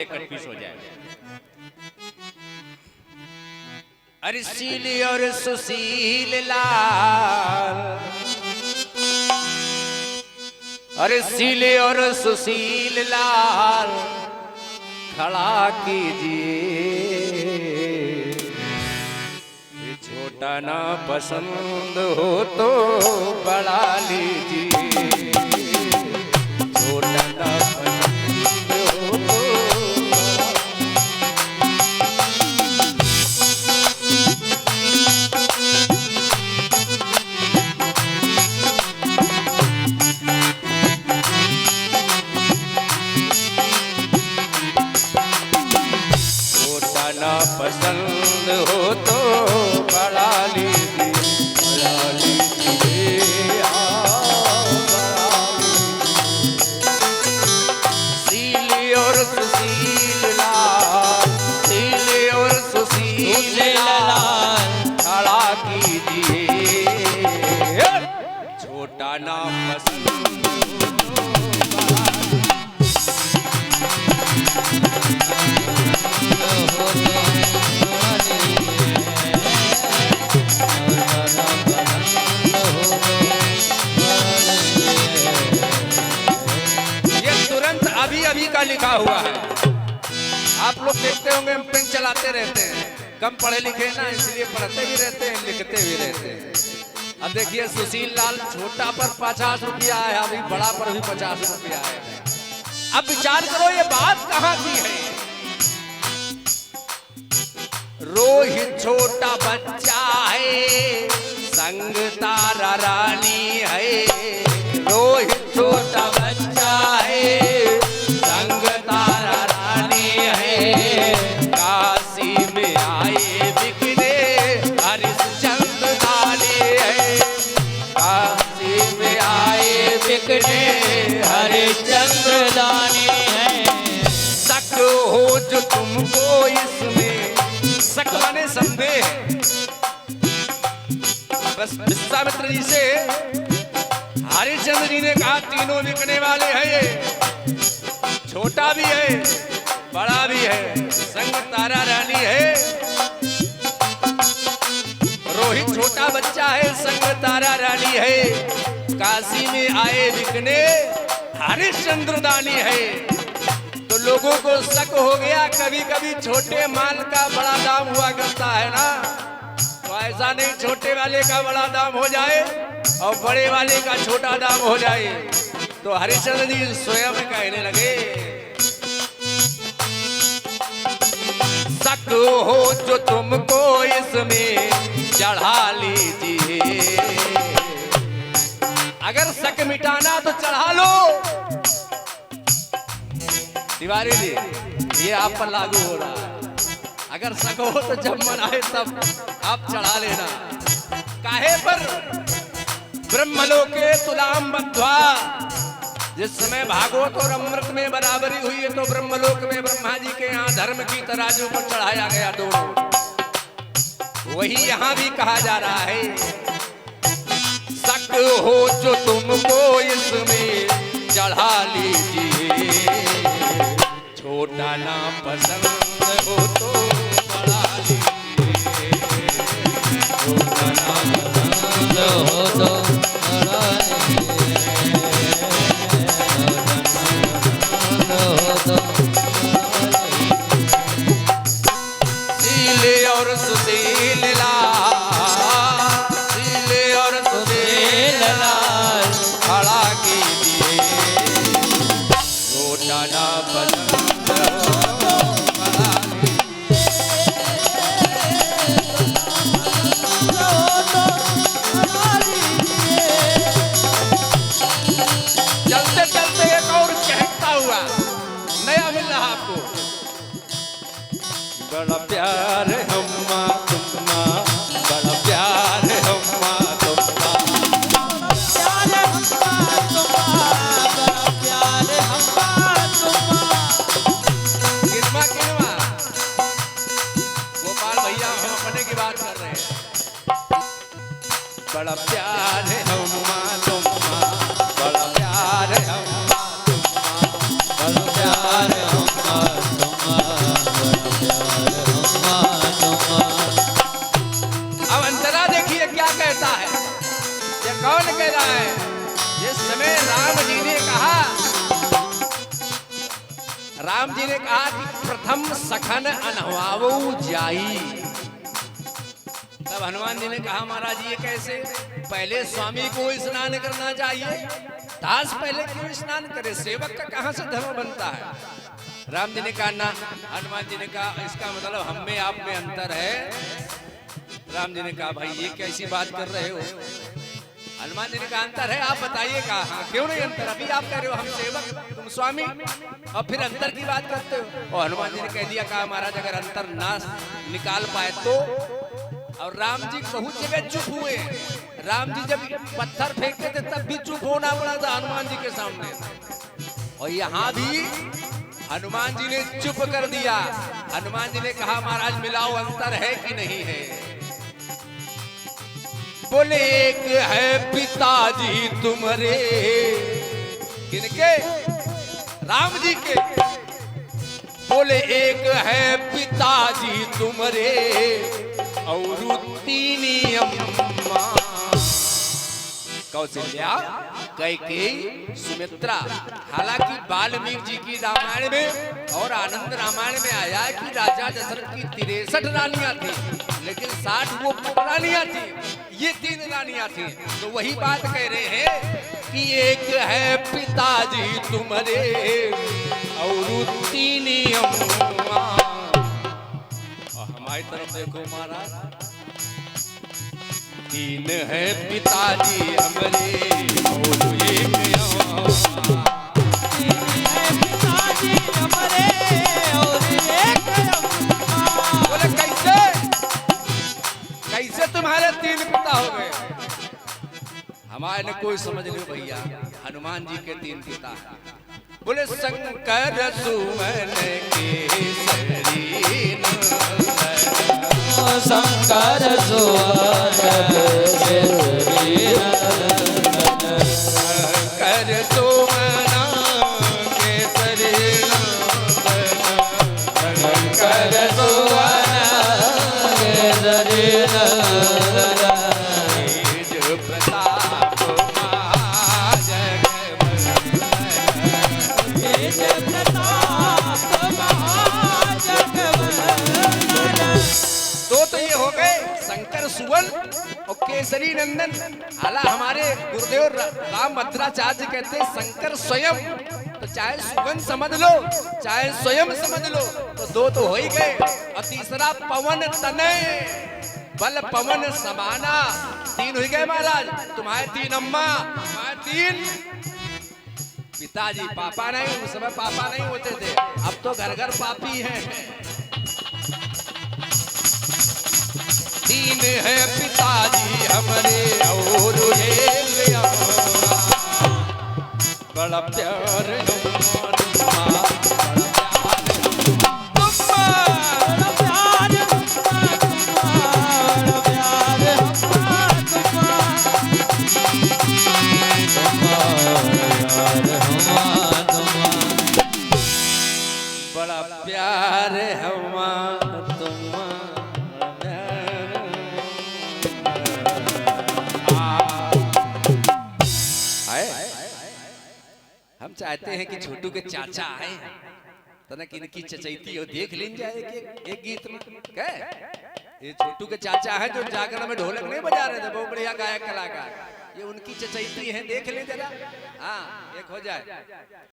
Cut piece हो जाए। अरे सीली और सुशील लाल, अरे सीले और सुशील लाल खड़ा कीजिए। छोटा ना पसंद हो तो बड़ा लीजिए। छोटा ना पसंद हो तो पसंद हो तो बड़ा लीजिए, बड़ा लीजिए, सीली और सुशील लाल, सीली और सुशील लाल खड़ा कीजिए। छोटा ना पसंद अभी का लिखा हुआ है। आप लोग देखते होंगे हम पेन चलाते रहते हैं, कम पढ़े लिखे ना इसलिए पढ़ते भी रहते हैं लिखते भी रहते हैं। अब देखिए सुशील लाल छोटा पर 50 रुपया है, अभी बड़ा पर भी 50 रुपया है। अब विचार करो ये बात कहाँ की है। रोहित छोटा बच्चा है, संग तारा रानी है। रोहित छोटा बच्चा है, संग तारा रानी है। काशी में आए बिकने हरिश्चंद्र दानी है। काशी में आए बिकने हरिश्चंद्र दानी है। शक हो जो तुमको इसमें, शक माने संदेह। बस विश्वामित्र जी से हरिश्चंद्र जी ने कहा तीनों बिकने वाले हैं ये, छोटा भी है बड़ा भी है, संग तारा रानी है। रोहित छोटा बच्चा है, संग तारा रानी है। काशी में आए बिकने हरिश्चंद्र दानी है। तो लोगों को शक हो गया, कभी कभी छोटे माल का बड़ा दाम हुआ करता है ना, तो ऐसा नहीं छोटे वाले का बड़ा दाम हो जाए और बड़े वाले का छोटा दाम हो जाए। तो हरिश्चंद्र जी स्वयं कहने लगे शक हो जो तुमको इसमें चढ़ा लीजिए। अगर शक मिटाना तो चढ़ा लो। तिवारी जी ये आप पर लागू हो रहा है। अगर शक हो तो जब मन आए तब आप चढ़ा लेना। काहे पर ब्रह्मलोके तुलाम बद्ध्वा, जिस समय भागवत और अमृत में बराबरी हुई है तो ब्रह्मलोक में ब्रह्मा जी के यहाँ धर्म की तराजू पर चढ़ाया गया दोनों। वही यहाँ भी कहा जा रहा है शक हो जो तुमको इसमें चढ़ा लीजिए। छोटा ना पसंद हो तो बड़ा लीजिए। छोटा ना पसंद हो तो बड़ा लीजिए। सीले और सुशील लाल, सीले और सुशील लाल खड़ा कीजिए। छोटा ना पसंद बड़ा प्यार है हम्मा तुम्मा, बड़ा प्यार है हम्मा तुम्मा, प्यार है हम्मा तुम्मा, बड़ा प्यार है हम्मा तुम्मा। किरमा किरमा गोपाल भैया हम अपने की बात कर रहे हैं। बड़ा प्यार है हम्मा तुम्मा, बड़ा प्यार है हम्मा तुम्मा, बड़ा प्यार है हम्मा तुम्मा। राम जी ने कहा कि प्रथम सखन अनहवावो जाई। तब हनुमान जी ने कहा महाराज ये कैसे, पहले स्वामी को स्नान करना चाहिए, दास पहले क्यों स्नान करे, सेवक का कहां से धर्म बनता है। राम जी ने कहा ना, हनुमान जी ने कहा इसका मतलब हम में आप में अंतर है। राम जी ने कहा भाई ये कैसी बात कर रहे हो। हनुमान जी ने कहा अंतर है, आप बताइए कहा, क्यों नहीं अंतर, अभी आप कह रहे हो हम सेवक तुम स्वामी, और फिर अंतर की बात करते हो। और हनुमान जी ने कह दिया, कहा महाराज अगर अंतर ना निकाल पाए तो। और राम जी बहुत जगह चुप हुए। राम जी जब पत्थर फेंकते थे तब भी चुप होना पड़ा था हनुमान जी के सामने, और यहाँ भी हनुमान जी ने चुप कर दिया। हनुमान जी ने कहा महाराज मिलाओ अंतर है कि नहीं है। बोले एक है पिताजी तुम्हारे, किनके, राम जी के। बोले एक है पिताजी तुम्हारे और तीन अम्मा, कौशल्या, कैकेयी, सुमित्रा। हालांकि वाल्मीकि जी की रामायण में और आनंद रामायण में आया कि राजा दशरथ की 63 रानियां थी, लेकिन 60 वो रानियां थी, ये 3 रानियां थी। तो वही बात कह रहे हैं कि एक है पिताजी तुम्हारे और 3 अम्मा। हमारी तरफ देखो महाराज, 3 है पिताजी हमरे और 1 अम्मा। 3 है पिताजी हमरे और 1 अम्मा। बोले कैसे, कैसे तुम्हारे 3 पिता हो गए। हमारे ने कोई समझ नहीं भैया, हनुमान जी के 3 पिता हैं। बोले शंकर सुमन केसरी शंकर सुमन केसरी शंकर सुमना केसरी शंकर सुमन केसरी तो ये हो गए शंकर सुवन और केसरी नंदन। हाला हमारे गुरुदेव राम भद्राचार्य कहते हैं शंकर स्वयं, तो चाहे सुवन समझ लो चाहे स्वयं समझ लो, तो 2 तो हो ही गए। और तीसरा पवन तनय बल पवन समाना, 3 हो गए महाराज। तुम्हारे 3 अम्मा, तुम्हारे 3 पिताजी। पापा नहीं, उस समय पापा नहीं होते थे, अब तो घर घर पापी हैं। 3 है पिताजी हमरे और 1 अम्मा। बड़ा प्यार बड़ा प्यार हमारा हम चाहते हैं कि छोटू के चाचा आए, तनक इनकी चचैती हो देख लीन जाए एक गीत में। क्या ये छोटू के चाचा है जो जागरण में ढोलक नहीं बजा रहे थे, बहुत बढ़िया गायक कलाकार, ये उनकी चचैती है, देख ले जरा। हाँ एक हो जाए।